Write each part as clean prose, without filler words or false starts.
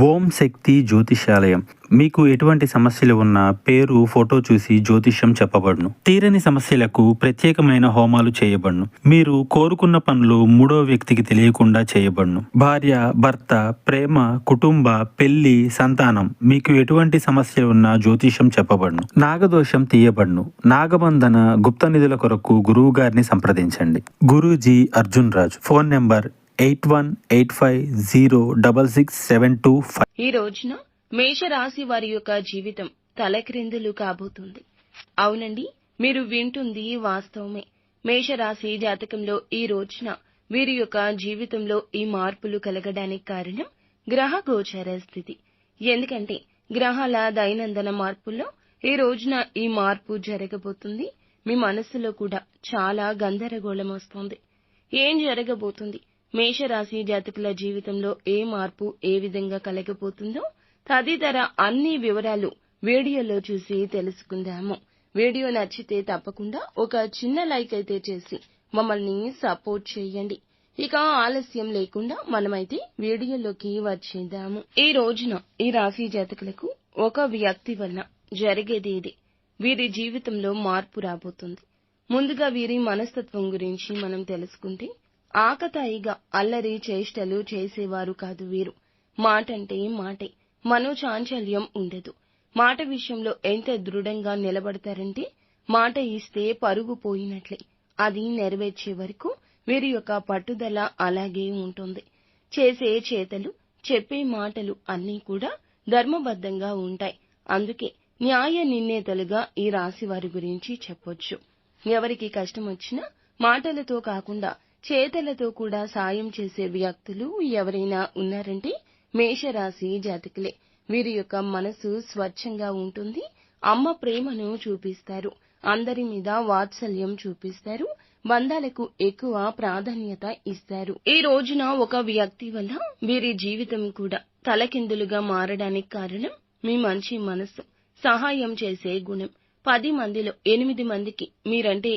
ఓం శక్తి జ్యోతిషాలయం. మీకు ఎటువంటి సమస్యలు ఉన్నా పేరు, ఫోటో చూసి జ్యోతిష్యం చెప్పబడును. తీరని సమస్యలకు ప్రత్యేకమైన హోమాలు చేయబడును. మీరు కోరుకున్న పనులు మూడో వ్యక్తికి తెలియకుండా చేయబడును. భార్య, భర్త, ప్రేమ, కుటుంబ, పెళ్లి, సంతానం, మీకు ఎటువంటి సమస్యలు ఉన్నా జ్యోతిష్యం చెప్పబడును. నాగదోషం తీయబడును. నాగబంధన, గుప్త నిధుల కొరకు గురువు గారిని సంప్రదించండి. గురూజీ అర్జున్ రాజ్. Phone number 8185066725. ఈ రోజున మేషరాశి వారి యొక్క జీవితం తలక్రిందులు కాబోతుంది. అవునండి, మీరు వింటుంది వాస్తవమే. మేషరాశి జాతకంలో ఈ రోజున వీరి యొక్క జీవితంలో ఈ మార్పులు కలగడానికి కారణం గ్రహ గోచర స్థితి. ఎందుకంటే గ్రహాల దైనందిన మార్పుల్లో ఈ రోజున ఈ మార్పు జరగబోతుంది. మీ మనస్సులో కూడా చాలా గందరగోళం వస్తుంది. ఏం జరగబోతుంది, మేషరాశి జాతకుల జీవితంలో ఏ మార్పు ఏ విధంగా కలగబోతుందో తదితర అన్ని వివరాలు వీడియోలో చూసి తెలుసుకుందాము. వీడియో నచ్చితే తప్పకుండా ఒక చిన్న లైక్ అయితే చేసి మమ్మల్ని సపోర్ట్ చేయండి. ఇక ఆలస్యం లేకుండా మనమైతే వీడియోలోకి వచ్చేద్దాము. ఈ రోజున ఈ రాశి జాతకులకు ఒక వ్యక్తి వల్ల జరిగేది ఇది. వీరి జీవితంలో మార్పు రాబోతుంది. ముందుగా వీరి మనస్తత్వం గురించి మనం తెలుసుకుంటే, ఆకతాయిగా అల్లరి చేష్టలు చేసేవారు కాదు వీరు. మాటంటే మాటే, మనోచాంచల్యం ఉండదు. మాట విషయంలో ఎంత దృఢంగా నిలబడతారంటే, మాట ఇస్తే పరుగు పోయినట్లే. అది నెరవేర్చే వరకు వీరి యొక్క పట్టుదల అలాగే ఉంటుంది. చేసే చేతలు, చెప్పే మాటలు అన్నీ కూడా ధర్మబద్ధంగా ఉంటాయి. అందుకే న్యాయ నిర్ణేతలుగా ఈ రాశి వారి గురించి చెప్పొచ్చు. ఎవరికి కష్టం వచ్చినా మాటలతో కాకుండా చేతలతో కూడా సాయం చేసే వ్యక్తులు ఎవరైనా ఉన్నారంటే మేషరాశి జాతకులే. వీరి యొక్క మనసు స్వచ్ఛంగా ఉంటుంది. అమ్మ ప్రేమను చూపిస్తారు. అందరి మీద వాత్సల్యం చూపిస్తారు. బంధాలకు ఎక్కువ ప్రాధాన్యత ఇస్తారు. ఈ రోజున ఒక వ్యక్తి వల్ల వీరి జీవితం కూడా తలకిందులుగా మారడానికి కారణం మీ మంచి మనసు, సహాయం చేసే గుణం. 10 మందిలో 8 మందికి మీరంటే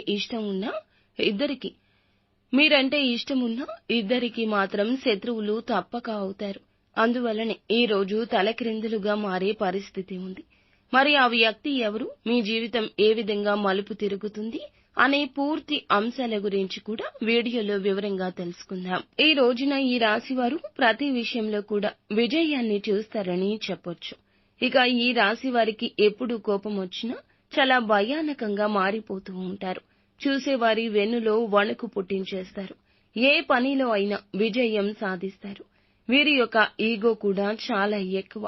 ఇష్టం ఉన్నా ఇద్దరికి మాత్రం శత్రువులు తప్పక అవుతారు. అందువల్లనే ఈ రోజు తలక్రిందులుగా మారే పరిస్థితి ఉంది. మరి ఆ వ్యక్తి ఎవరు, మీ జీవితం ఏ విధంగా మలుపు తిరుగుతుంది అనే పూర్తి అంశాల గురించి కూడా వీడియోలో వివరంగా తెలుసుకుందాం. ఈ రోజున ఈ రాశి వారు ప్రతి విషయంలో కూడా విజయాన్ని చూస్తారని చెప్పొచ్చు. ఇక ఈ రాశి వారికి ఎప్పుడు కోపం వచ్చినా చాలా భయానకంగా మారిపోతూ ఉంటారు. చూసేవారి వెన్నులో వణుకు పుట్టించేస్తారు. ఏ పనిలో అయినా విజయం సాధిస్తారు. వీరి యొక్క ఈగో కూడా చాలా ఎక్కువ.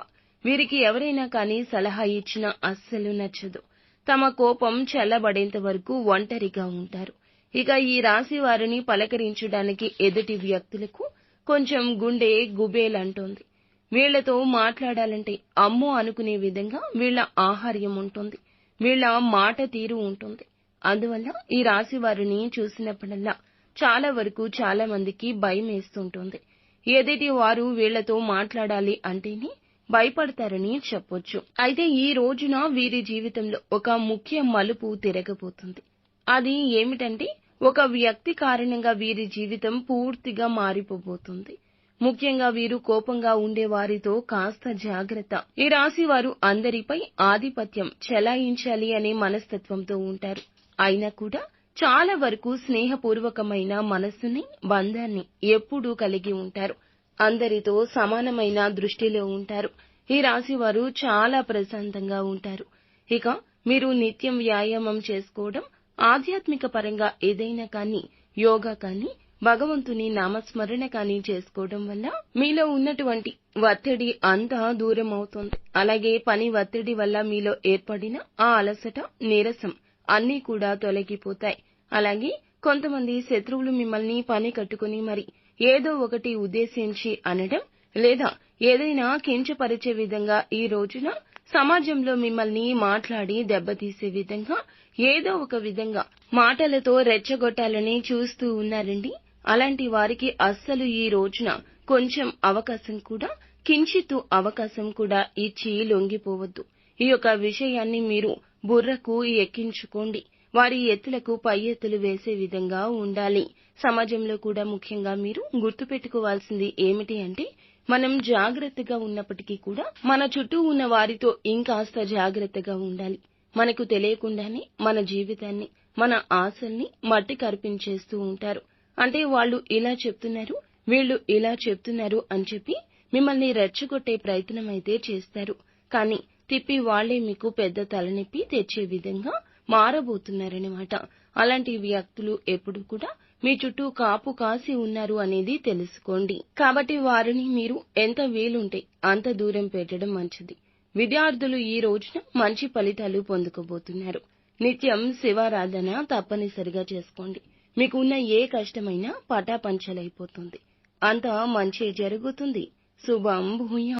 వీరికి ఎవరైనా కానీ సలహా ఇచ్చినా అస్సలు నచ్చదు. తమ కోపం చల్లబడేంత వరకు ఒంటరిగా ఉంటారు. ఇక ఈ రాశి వారిని పలకరించడానికి ఎదుటి వ్యక్తులకు కొంచెం గుండె గుబేలంటోంది. వీళ్లతో మాట్లాడాలంటే అమ్మో అనుకునే విధంగా వీళ్ల ఆహార్యం ఉంటుంది. వీళ్ల మాట తీరు ఉంటుంది. అందువల్ల ఈ రాశి వారిని చూసినప్పుడల్లా చాలా వరకు చాలా మందికి భయం వేస్తుంటుంది. ఎదుటి వారు వీళ్లతో మాట్లాడాలి అంటేనే భయపడతారని చెప్పొచ్చు. అయితే ఈ రోజున వీరి జీవితంలో ఒక ముఖ్య మలుపు తిరగబోతుంది. అది ఏమిటంటే, ఒక వ్యక్తి కారణంగా వీరి జీవితం పూర్తిగా మారిపోబోతుంది. ముఖ్యంగా వీరు కోపంగా ఉండే వారితో కాస్త జాగ్రత్త. ఈ రాశి వారు అందరిపై ఆధిపత్యం చెలాయించాలి అనే మనస్తత్వంతో ఉంటారు. అయినా కూడా చాలా వరకు స్నేహపూర్వకమైన మనస్సుని, బంధాన్ని ఎప్పుడూ కలిగి ఉంటారు. అందరితో సమానమైన దృష్టిలో ఉంటారు. ఈ రాశి వారు చాలా ప్రశాంతంగా ఉంటారు. ఇక మీరు నిత్యం వ్యాయామం చేసుకోవడం, ఆధ్యాత్మిక పరంగా ఏదైనా కానీ, యోగా కానీ, భగవంతుని నామస్మరణ కానీ చేసుకోవడం వల్ల మీలో ఉన్నటువంటి ఒత్తిడి అంతా దూరం అవుతుంది. అలాగే పని ఒత్తిడి వల్ల మీలో ఏర్పడిన ఆ అలసట, నీరసం అన్నీ కూడా తొలగిపోతాయి. అలాగే కొంతమంది శత్రువులు మిమ్మల్ని పని కట్టుకుని మరి ఏదో ఒకటి ఉద్దేశించి అనడం, లేదా ఏదైనా కించపరిచే విధంగా ఈ రోజున సమాజంలో మిమ్మల్ని మాట్లాడి దెబ్బతీసే విధంగా ఏదో ఒక విధంగా మాటలతో రెచ్చగొట్టాలని చూస్తూ ఉన్నారండి. అలాంటి వారికి అస్సలు ఈ రోజున కొంచెం అవకాశం కూడా, కించిత్తు అవకాశం కూడా ఇచ్చి లొంగిపోవద్దు. ఈ యొక్క విషయాన్ని మీరు బుర్రకు ఎక్కించుకోండి. వారి ఎత్తులకు పై ఎత్తులు వేసే విధంగా ఉండాలి. సమాజంలో కూడా ముఖ్యంగా మీరు గుర్తుపెట్టుకోవాల్సింది ఏమిటి అంటే, మనం జాగ్రత్తగా ఉన్నప్పటికీ కూడా మన చుట్టూ ఉన్న వారితో ఇంకాస్త జాగ్రత్తగా ఉండాలి. మనకు తెలియకుండానే మన జీవితాన్ని, మన ఆశల్ని మట్టి కరిపించేస్తూ ఉంటారు. అంటే వాళ్ళు ఇలా చెప్తున్నారు, వీళ్ళు ఇలా చెప్తున్నారు అని చెప్పి మిమ్మల్ని రెచ్చగొట్టే ప్రయత్నం అయితే చేస్తారు. కానీ తిప్పి వాళ్లే మీకు పెద్ద తలనొప్పి తెచ్చే విధంగా మారబోతున్నారన్నమాట. అలాంటి వ్యక్తులు ఎప్పుడు కూడా మీ చుట్టూ కాపు కాసి ఉన్నారు అనేది తెలుసుకోండి. కాబట్టి వారిని మీరు ఎంత వీలుంటే అంత దూరం పెట్టడం మంచిది. విద్యార్థులు ఈ రోజున మంచి ఫలితాలు పొందుకోబోతున్నారు. నిత్యం శివారాధన తప్పనిసరిగా చేసుకోండి. మీకు ఉన్న ఏ కష్టమైనా పటాపంచలైపోతుంది. అంతా మంచి జరుగుతుంది. శుభం భూయాత్.